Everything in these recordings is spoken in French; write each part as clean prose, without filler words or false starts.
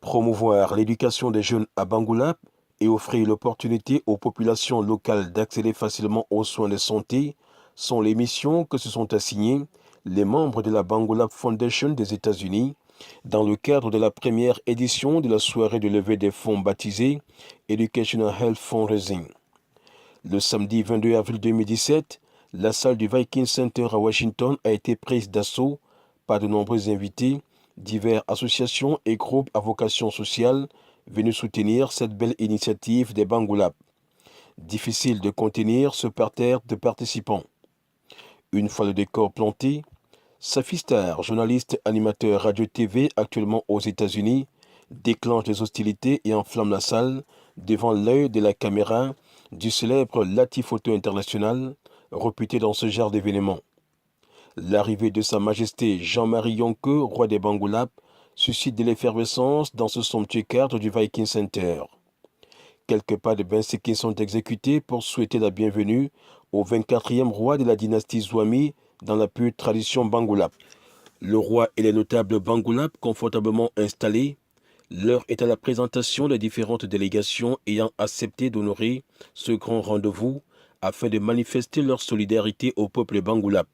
Promouvoir l'éducation des jeunes à Bangoulap et offrir l'opportunité aux populations locales d'accéder facilement aux soins de santé sont les missions que se sont assignées les membres de la Bangoulap Foundation des États-Unis dans le cadre de la première édition de la soirée de levée des fonds baptisée Educational Health Fundraising. Le samedi 22 avril 2017, la salle du Viking Center à Washington a été prise d'assaut par de nombreux invités, diverses associations et groupes à vocation sociale venus soutenir cette belle initiative des Bangoulap. Difficile de contenir ce parterre de participants. Une fois le décor planté, Safi Star, journaliste animateur radio-tv actuellement aux États-Unis, déclenche les hostilités et enflamme la salle devant l'œil de la caméra du célèbre Lati-Photo International, réputé dans ce genre d'événements. L'arrivée de Sa Majesté Jean-Marie Yonke, roi des Bangoulap, suscite de l'effervescence dans ce somptueux cadre du Viking Center. Quelques pas de bain-séquins sont exécutés pour souhaiter la bienvenue au 24e roi de la dynastie Zouami dans la pure tradition Bangoulap. Le roi et les notables Bangoulap confortablement installés, l'heure est à la présentation des différentes délégations ayant accepté d'honorer ce grand rendez-vous afin de manifester leur solidarité au peuple Bangoulap.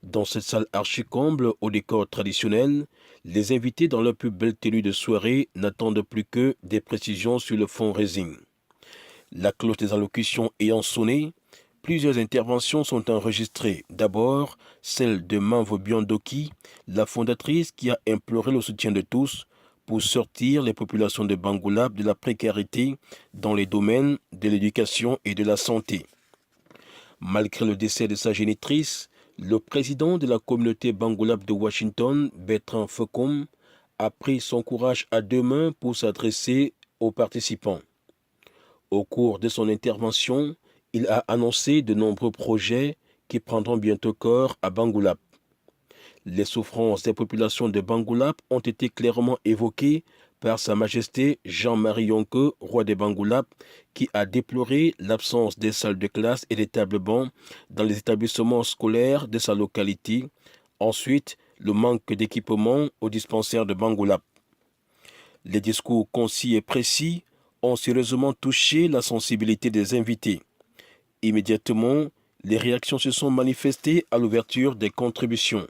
Dans cette salle archi-comble au décor traditionnel, les invités dans leur plus belle tenue de soirée n'attendent plus que des précisions sur le fundraising. La cloche des allocutions ayant sonné, plusieurs interventions sont enregistrées. D'abord, celle de Manvo Biondoki, la fondatrice qui a imploré le soutien de tous pour sortir les populations de Bangoulap de la précarité dans les domaines de l'éducation et de la santé. Malgré le décès de sa génitrice, le président de la communauté Bangoulap de Washington, Bertrand Fecom, a pris son courage à deux mains pour s'adresser aux participants. Au cours de son intervention, il a annoncé de nombreux projets qui prendront bientôt corps à Bangoulap. Les souffrances des populations de Bangoulap ont été clairement évoquées par Sa Majesté Jean-Marie Yonke, roi des Bangoulap, qui a déploré l'absence des salles de classe et des tables bancs dans les établissements scolaires de sa localité. Ensuite, le manque d'équipement au dispensaire de Bangoulap. Les discours concis et précis ont sérieusement touché la sensibilité des invités. Immédiatement, les réactions se sont manifestées à l'ouverture des contributions.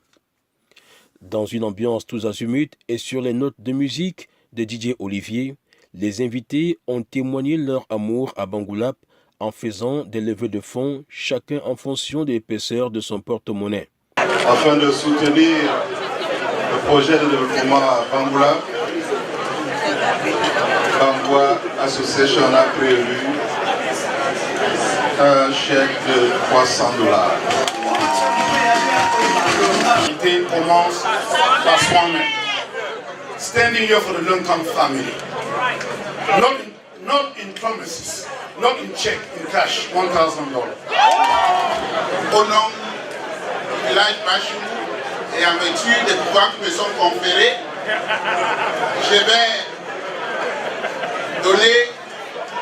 Dans une ambiance tous azimuts et sur les notes de musique de DJ Olivier, les invités ont témoigné leur amour à Bangoulap en faisant des levées de fonds, chacun en fonction de l'épaisseur de son porte-monnaie. Afin de soutenir le projet de développement à Bangoulap, Bangoua Association a prévu un chèque de $300. L'idée commence par soi-même. Standing here for the low-income family. Not in promises, not in check, in cash, $1,000. Au nom du village Bachou et en vertu des pouvoirs qui me sont conférés, je vais donner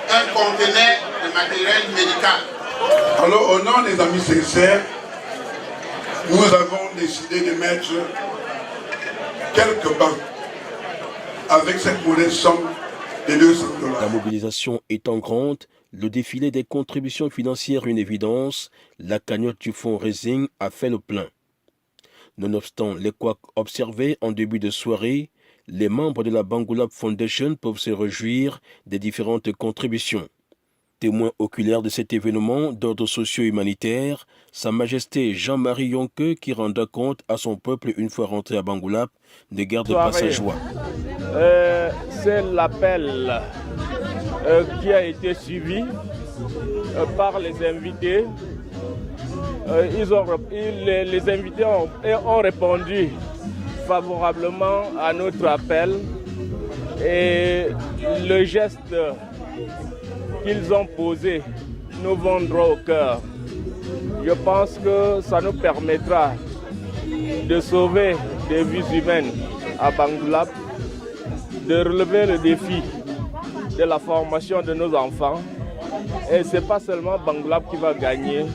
un conteneur de matériel médical. Alors, au nom des amis sincères, nous avons décidé de mettre quelques bancs avec cette modeste somme de $200. La mobilisation étant grande, le défilé des contributions financières une évidence, la cagnotte du fundraising a fait le plein. Nonobstant les couacs observés en début de soirée, les membres de la Bangoulap Foundation peuvent se réjouir des différentes contributions. Témoin oculaire de cet événement d'ordre socio-humanitaire, Sa Majesté Jean-Marie Yonke, qui rendra compte à son peuple une fois rentré à Bangoulap, ne garde pas sa joie. C'est l'appel qui a été suivi par les invités. Les invités ont répondu favorablement à notre appel et le geste qu'ils ont posé nous vont droit au cœur. Je pense que ça nous permettra de sauver des vies humaines à Bangoulap, de relever le défi de la formation de nos enfants. Et ce n'est pas seulement Bangoulap qui va gagner,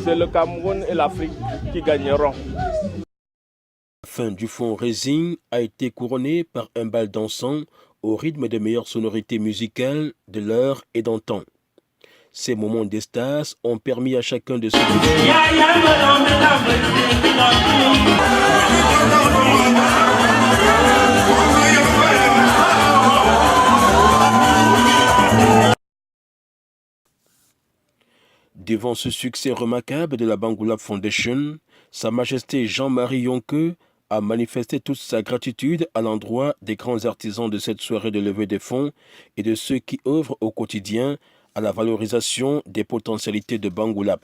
c'est le Cameroun et l'Afrique qui gagneront. fin du fundraising a été couronnée par un bal dansant au rythme des meilleures sonorités musicales de l'heure et d'antan. Ces moments d'extase ont permis à chacun de se Devant ce succès remarquable de la Bangoulap Foundation, Sa Majesté Jean-Marie Yonke a manifesté toute sa gratitude à l'endroit des grands artisans de cette soirée de levée des fonds et de ceux qui œuvrent au quotidien à la valorisation des potentialités de Bangoulap.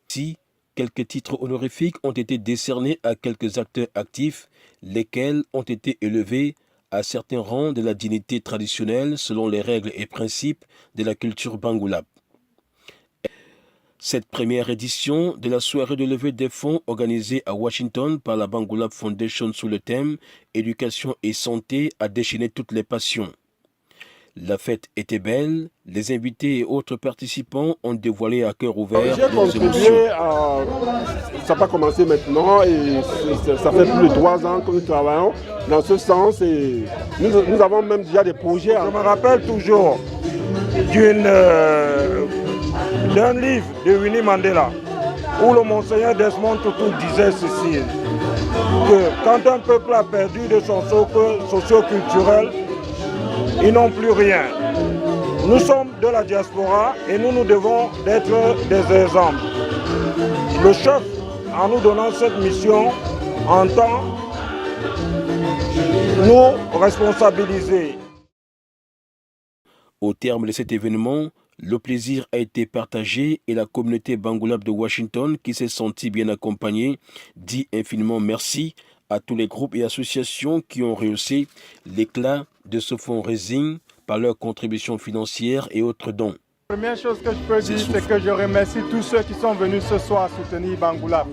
Si quelques titres honorifiques ont été décernés à quelques acteurs actifs, lesquels ont été élevés à certains rangs de la dignité traditionnelle selon les règles et principes de la culture Bangoulap. Cette première édition de la soirée de levée des fonds organisée à Washington par la Bangoulap Foundation sous le thème « Éducation et santé » a déchaîné toutes les passions. La fête était belle, les invités et autres participants ont dévoilé à cœur ouvert leurs émotions. Ça n'a pas commencé maintenant et ça fait plus de 3 ans que nous travaillons dans ce sens et nous avons même déjà des projets. Je me rappelle toujours d'un livre de Winnie Mandela où le monseigneur Desmond Tutu disait ceci, que quand un peuple a perdu de son socle socio-culturel, ils n'ont plus rien. Nous sommes de la diaspora et nous devons être des exemples. Le chef, en nous donnant cette mission, entend nous responsabiliser. Au terme de cet événement, le plaisir a été partagé et la communauté Bangoulap de Washington, qui s'est sentie bien accompagnée, dit infiniment merci à tous les groupes et associations qui ont rehaussé l'éclat de ce fundraising par leurs contributions financières et autres dons. La première chose que je peux dire, c'est que je remercie tous ceux qui sont venus ce soir soutenir Bangoulap.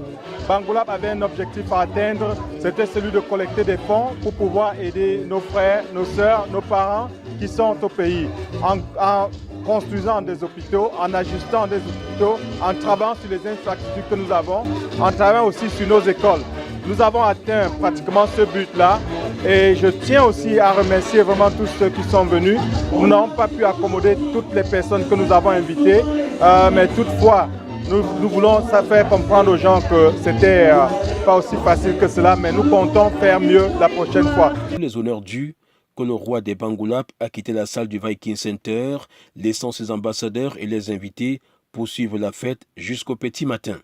Bangoulap avait un objectif à atteindre, c'était celui de collecter des fonds pour pouvoir aider nos frères, nos sœurs, nos parents qui sont au pays, en construisant des hôpitaux, en ajustant des hôpitaux, en travaillant sur les infrastructures que nous avons, en travaillant aussi sur nos écoles. Nous avons atteint pratiquement ce but-là et je tiens aussi à remercier vraiment tous ceux qui sont venus. Nous n'avons pas pu accommoder toutes les personnes que nous avons invitées, mais toutefois, nous voulons faire comprendre aux gens que c'était pas aussi facile que cela, mais nous comptons faire mieux la prochaine fois. Les honneurs dus que le roi des Bangoulap a quitté la salle du Viking Center, laissant ses ambassadeurs et les invités poursuivre la fête jusqu'au petit matin.